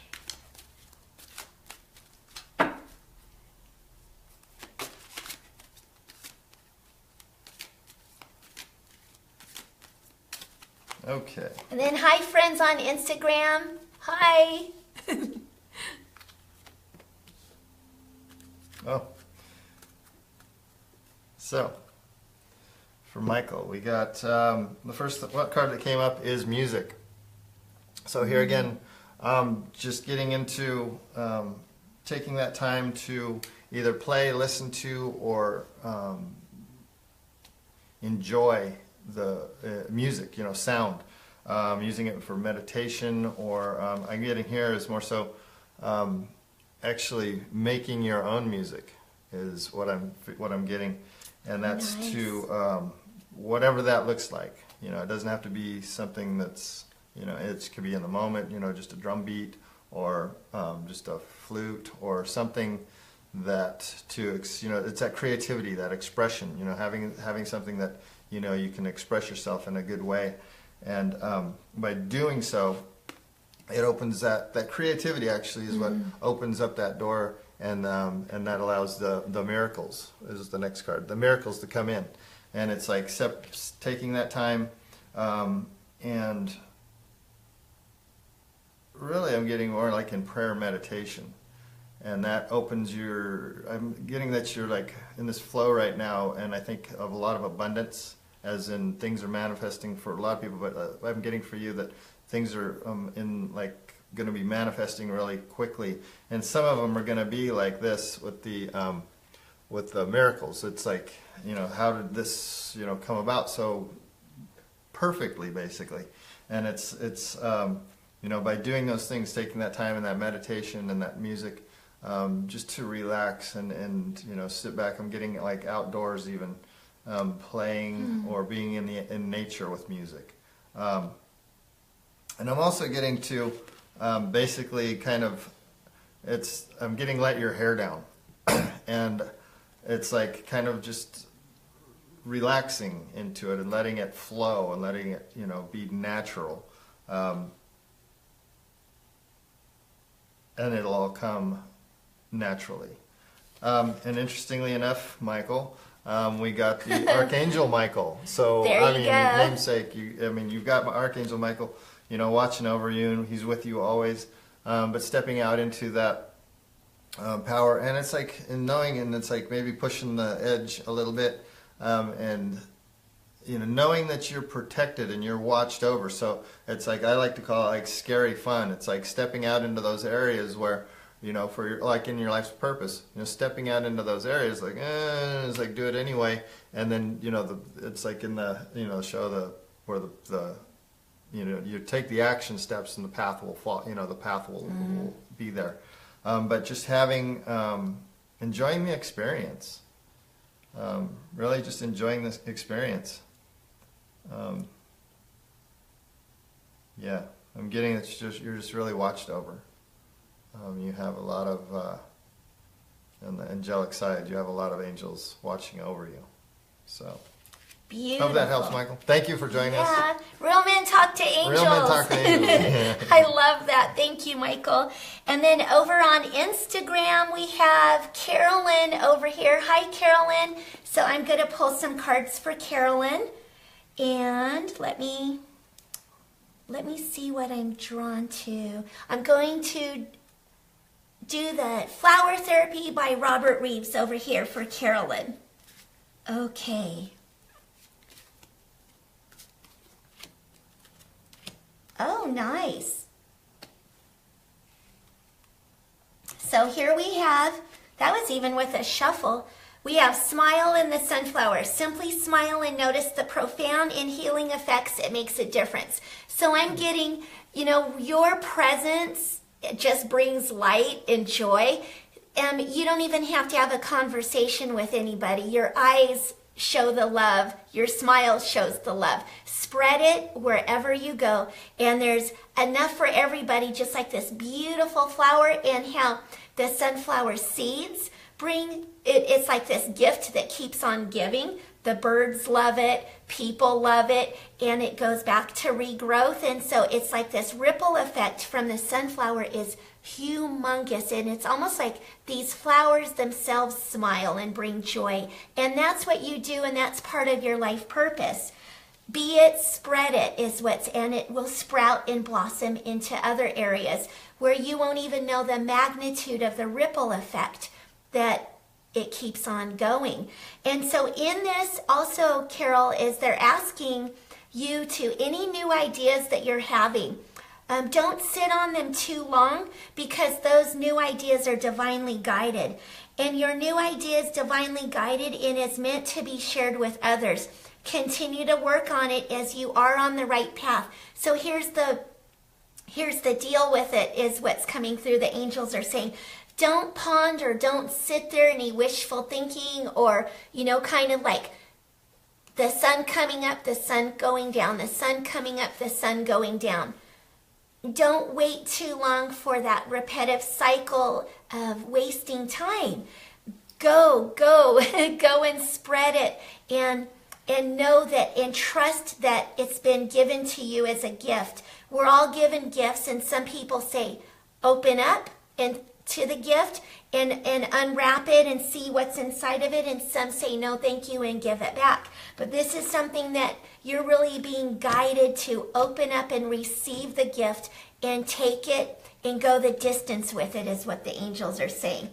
Okay. And then hi, friends on Instagram. Hi. Oh. So, for Michael, we got the first card that came up is music. So here again, just getting into taking that time to either play, listen to, or enjoy music, sound, using it for meditation, or I'm getting here is more so actually making your own music is what I'm getting, and that's Nice. to whatever that looks like. It doesn't have to be something that's it could be in the moment, just a drum beat, or just a flute, or something that it's that creativity, that expression, having something that you can express yourself in a good way, and by doing so, it opens that creativity actually is what opens up that door, and that allows the miracles, this is the next card, the miracles to come in, and it's like taking that time, and really I'm getting more like in prayer meditation. And that opens I'm getting that you're like in this flow right now, and I think of a lot of abundance, as in things are manifesting for a lot of people, but I'm getting for you that things are going to be manifesting really quickly, and some of them are going to be like this with the miracles. It's like, how did this come about so perfectly, basically, and it's by doing those things, taking that time and that meditation and that music, just to relax and sit back. I'm getting like outdoors even, playing or being in nature with music, and I'm also getting to basically kind of I'm getting let your hair down, and it's like kind of just relaxing into it and letting it flow and letting it be natural, and it'll all come naturally. And interestingly enough, Michael, we got the Archangel Michael. So There you go. namesake. You've got Archangel Michael, watching over you. He's with you always, but stepping out into that power, and it's like in knowing, and it's like maybe pushing the edge a little bit, and knowing that you're protected and you're watched over. So it's like, I like to call it like scary fun. It's like stepping out into those areas where, for your, like in your life's purpose, stepping out into those areas, like, it's like do it anyway. And then, it's like in the, show where you take the action steps and the path will fall, the path will be there. But just enjoying the experience, really just enjoying this experience. Yeah, I'm getting it's just you're just really watched over. You have a lot of on the angelic side, you have a lot of angels watching over you. So Beautiful. hope that helps, Michael. Thank you for joining us. Yeah, real men talk to angels. Real men talk to angels. I love that. Thank you, Michael. And then over on Instagram, we have Carolyn over here. Hi, Carolyn. So I'm going to pull some cards for Carolyn. And let me see what I'm drawn to. I'm going to do the Flower Therapy by Robert Reeves over here for Carolyn. Okay. Oh, nice. So here we have, that was even with a shuffle, we have Smile in the Sunflower. Simply smile and notice the profound and healing effects. It makes a difference. So I'm getting, your presence just brings light and joy. You don't even have to have a conversation with anybody. Your eyes show the love. Your smile shows the love. Spread it wherever you go. And there's enough for everybody, just like this beautiful flower, and how the sunflower seeds bring it. It's like this gift that keeps on giving. The birds love it, people love it, and it goes back to regrowth. And so it's like this ripple effect from the sunflower is humongous, and it's almost like these flowers themselves smile and bring joy. And that's what you do, and that's part of your life purpose. Be it, spread it is and it will sprout and blossom into other areas where you won't even know the magnitude of the ripple effect that it keeps on going. And so in this also, Carol, is they're asking you to any new ideas that you're having. Don't sit on them too long, because those new ideas are divinely guided. And your new idea is divinely guided and is meant to be shared with others. Continue to work on it as you are on the right path. So here's the deal with it, is what's coming through. The angels are saying, don't ponder, don't sit there any wishful thinking, or, kind of like the sun coming up, the sun going down, the sun coming up, the sun going down. Don't wait too long for that repetitive cycle of wasting time. Go and spread it, and know that, and trust that it's been given to you as a gift. We're all given gifts, and some people say, open up and to the gift and unwrap it and see what's inside of it, and some say no thank you and give it back. But this is something that you're really being guided to open up and receive the gift and take it and go the distance with it, is what the angels are saying.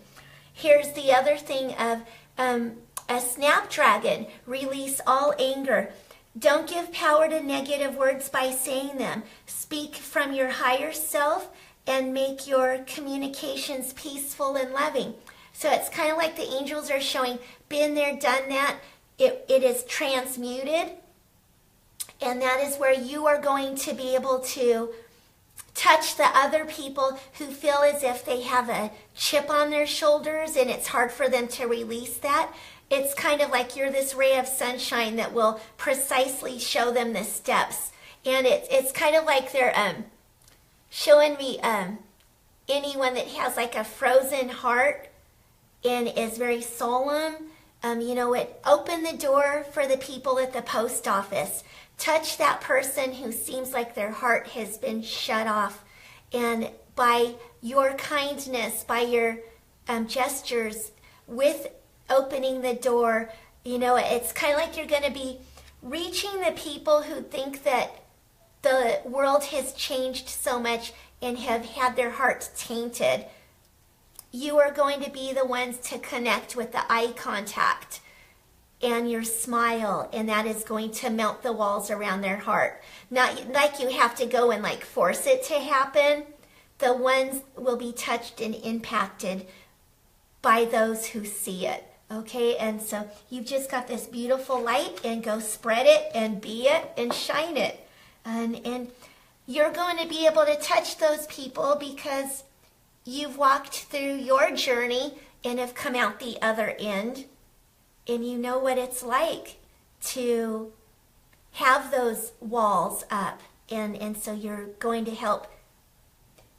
Here's the other thing of a snapdragon. Release all anger. Don't give power to negative words by saying them. Speak from your higher self and make your communications peaceful and loving. So it's kind of like the angels are showing, been there, done that. It is transmuted. And that is where you are going to be able to touch the other people who feel as if they have a chip on their shoulders and it's hard for them to release that. It's kind of like you're this ray of sunshine that will precisely show them the steps. And it's kind of like they're showing me anyone that has like a frozen heart and is very solemn. Open the door for the people at the post office. Touch that person who seems like their heart has been shut off. And by your kindness, by your gestures, with opening the door, it's kind of like you're going to be reaching the people who think that the world has changed so much and have had their hearts tainted. You are going to be the ones to connect with the eye contact and your smile, and that is going to melt the walls around their heart. Not like you have to go and like force it to happen. The ones will be touched and impacted by those who see it. Okay, and so you've just got this beautiful light, and go spread it and be it and shine it. And you're going to be able to touch those people because you've walked through your journey and have come out the other end. And you know what it's like to have those walls up. And so you're going to help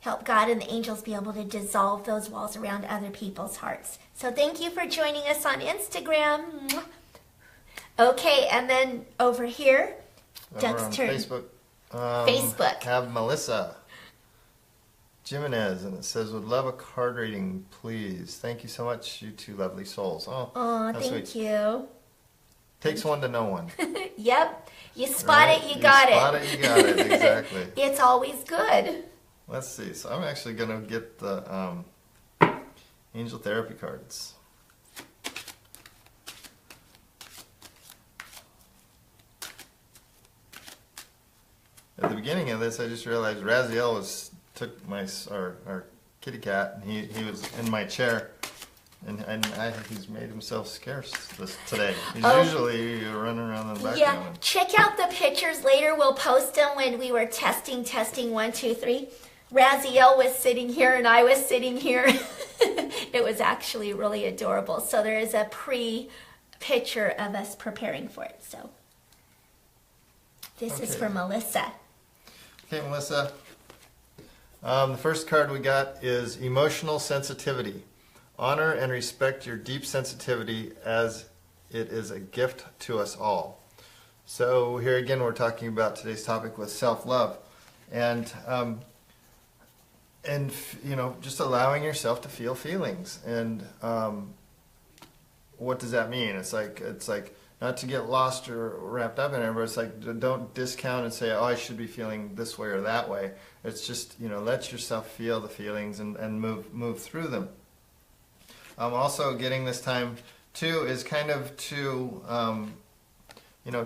God and the angels be able to dissolve those walls around other people's hearts. So thank you for joining us on Instagram. Okay, and then over here, Doug's turn. Facebook. Facebook. Have Melissa Jimenez, and it says, would love a card reading, please. Thank you so much, you two lovely souls. Oh, thank sweet. you. Takes one to know one. Yep. You spot it, you got it. Spot it, you got it. Exactly. It's always good. Let's see. So I'm actually going to get the angel therapy cards. At the beginning of this, I just realized Raziel took our kitty cat, and he was in my chair, and he's made himself scarce today. He's usually running around in the background. Yeah, check out the pictures later. We'll post them when we were testing 1, 2, 3. Raziel was sitting here and I was sitting here. It was actually really adorable. So there is a pre-picture of us preparing for it. So this is for Melissa. Okay, Melissa. The first card we got is emotional sensitivity. Honor and respect your deep sensitivity as it is a gift to us all. So here again we're talking about today's topic with self-love. And just allowing yourself to feel feelings. And what does that mean? It's like not to get lost or wrapped up in it, but it's like don't discount and say, oh, I should be feeling this way or that way. It's just, let yourself feel the feelings and move through them. Also getting this time too is kind of to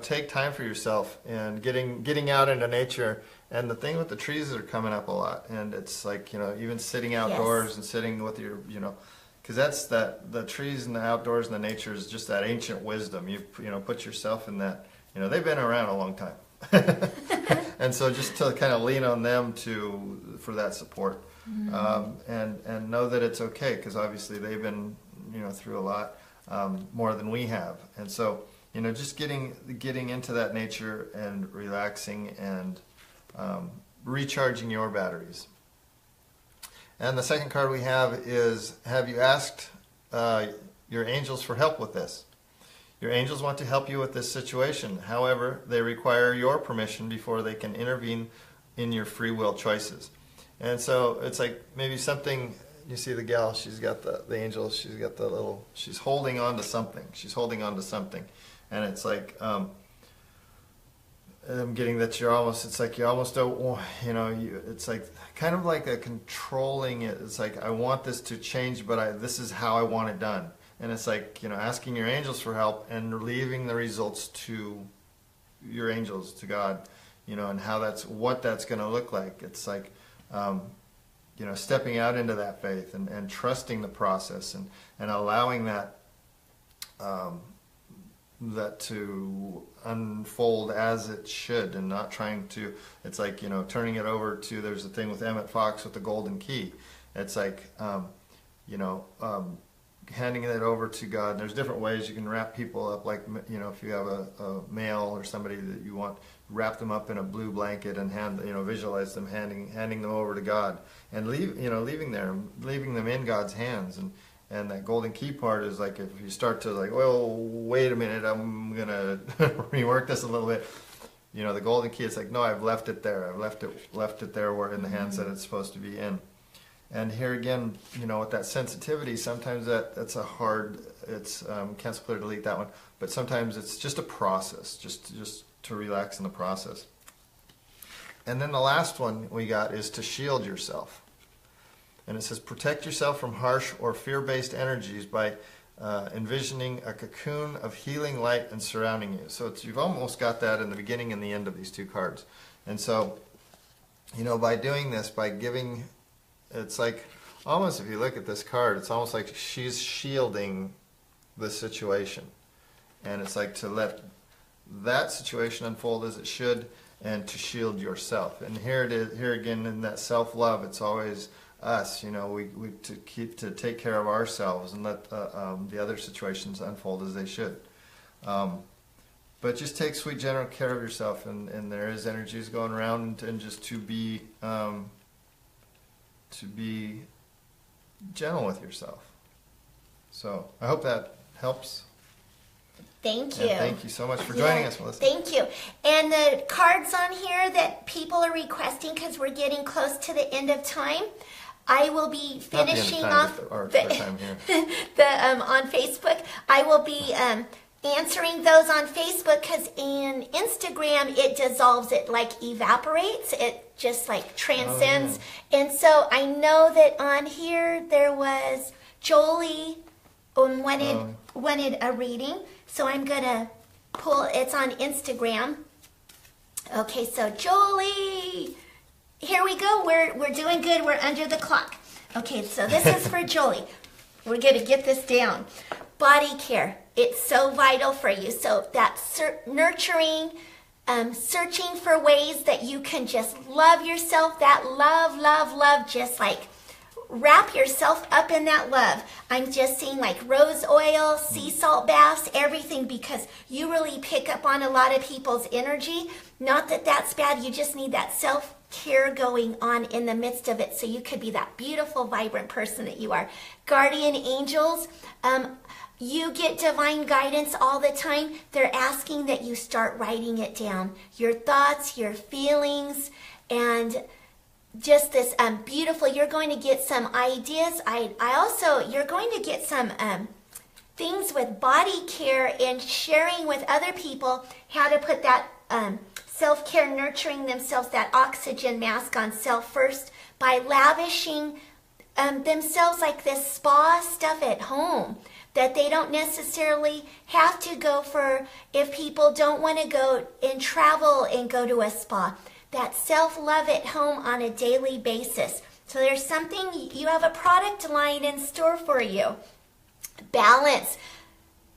take time for yourself and getting out into nature. And the thing with the trees that are coming up a lot, and it's like, even sitting outdoors and sitting with your, because that's the trees and the outdoors and the nature is just that ancient wisdom. You put yourself in they've been around a long time. And so just to kind of lean on them for that support, and know that it's okay, because obviously they've been, through a lot more than we have. And so, just getting into that nature and relaxing and recharging your batteries. And the second card we have is, have you asked your angels for help with this? Your angels want to help you with this situation. However, they require your permission before they can intervene in your free will choices. And so it's like maybe something, you see the gal, she's got the angel, she's got the little, she's holding on to something. She's holding on to something. And it's like, I'm getting that you almost don't, it's like kind of like a controlling it. It's like, I want this to change, but this is how I want it done. And it's like, asking your angels for help and leaving the results to your angels, to God, and what that's going to look like. It's like, stepping out into that faith and trusting the process and allowing that to unfold as it should, and not trying to, it's like, turning it over to, there's a thing with Emmett Fox with the golden key. It's like, handing it over to God. And there's different ways you can wrap people up, like, if you have a male or somebody that you want, wrap them up in a blue blanket and visualize them handing them over to God, and leaving them in God's hands. And that golden key part is like, if you start to like, well, wait a minute, I'm gonna rework this a little bit. The golden key, it's like, no, I've left it there. I've left it there, where in the hands that it's supposed to be in. And here again, with that sensitivity, sometimes that's a hard, cancel, clear, delete that one, but sometimes it's just a process, just to relax in the process. And then the last one we got is to shield yourself. And it says, protect yourself from harsh or fear-based energies by envisioning a cocoon of healing light and surrounding you. So you've almost got that in the beginning and the end of these two cards. And so, by doing this, by giving, it's like, almost, if you look at this card, it's almost like she's shielding the situation. And it's like to let that situation unfold as it should, and to shield yourself. And here it is, here again, in that self-love, it's always us, we to take care of ourselves and let the other situations unfold as they should. But just take sweet, gentle care of yourself, and there is energies going around, and just to be gentle with yourself. So I hope that helps. Thank you. And thank you so much for joining us, Melissa. Thank you. And the cards on here that people are requesting, because we're getting close to the end of time, I will be finishing off on Facebook. I will be answering those on Facebook, because in Instagram it dissolves, it like evaporates, it just like transcends. Oh, yeah. And so I know that on here there was Jolie wanted a reading, so I'm gonna pull, it's on Instagram. Okay, so Jolie, here we go. We're doing good. We're under the clock. Okay, so this is for Jolie. We're going to get this down. Body care. It's so vital for you. So that's nurturing, searching for ways that you can just love yourself. That love, just like wrap yourself up in that love. I'm just seeing like rose oil, sea salt baths, everything, because you really pick up on a lot of people's energy. Not that that's bad. You just need that self-care going on in the midst of it, so you could be that beautiful, vibrant person that you are. Guardian angels, you get divine guidance all the time. They're asking that you start writing it down. Your thoughts, your feelings, and just this beautiful, you're going to get some ideas. I also, you're going to get some things with body care and sharing with other people how to put that self-care, nurturing themselves, that oxygen mask on self first, by lavishing themselves like this spa stuff at home that they don't necessarily have to go for if people don't want to go and travel and go to a spa. That self-love at home on a daily basis. So there's something, you have a product line in store for you. Balance.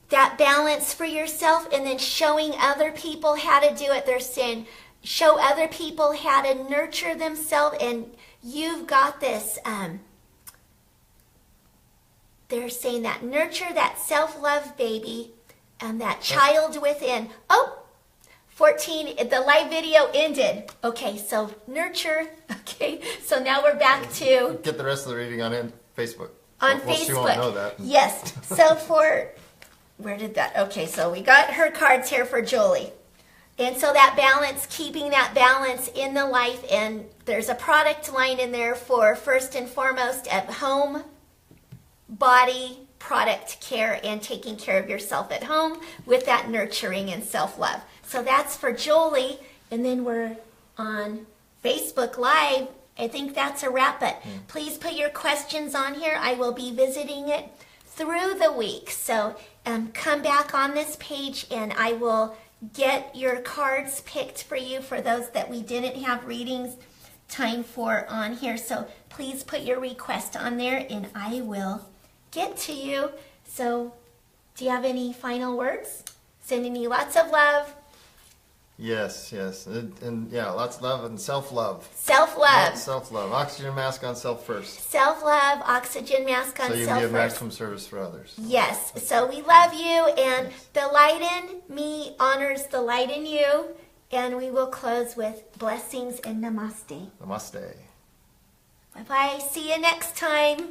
that balance for yourself, and then showing other people how to do it. They're saying, show other people how to nurture themselves, and you've got this. They're saying that nurture that self-love, baby, and that child within. Oh, 14, the live video ended. Okay, so nurture. Okay, so now we're back to... Get the rest of the reading on Facebook. On well, Facebook. She won't know that. Yes, so for... Where did that... Okay, so we got her cards here for Julie. And so that balance, keeping that balance in the life, and there's a product line in there for, first and foremost, at home, body, product care, and taking care of yourself at home with that nurturing and self-love. So that's for Jolie, and then we're on Facebook Live. I think that's a wrap, but please put your questions on here. I will be visiting it through the week. So come back on this page, and I will get your cards picked for you for those that we didn't have readings time for on here. So please put your request on there, and I will get to you. So do you have any final words? Sending you lots of love. Yes, and yeah, lots of love and self-love. Self-love. Self-love. Oxygen mask on self first. Self-love, oxygen mask on self first. So you can be a maximum service for others. Yes, so we love you, and the light in me honors the light in you, and we will close with blessings and namaste. Namaste. Bye-bye. See you next time.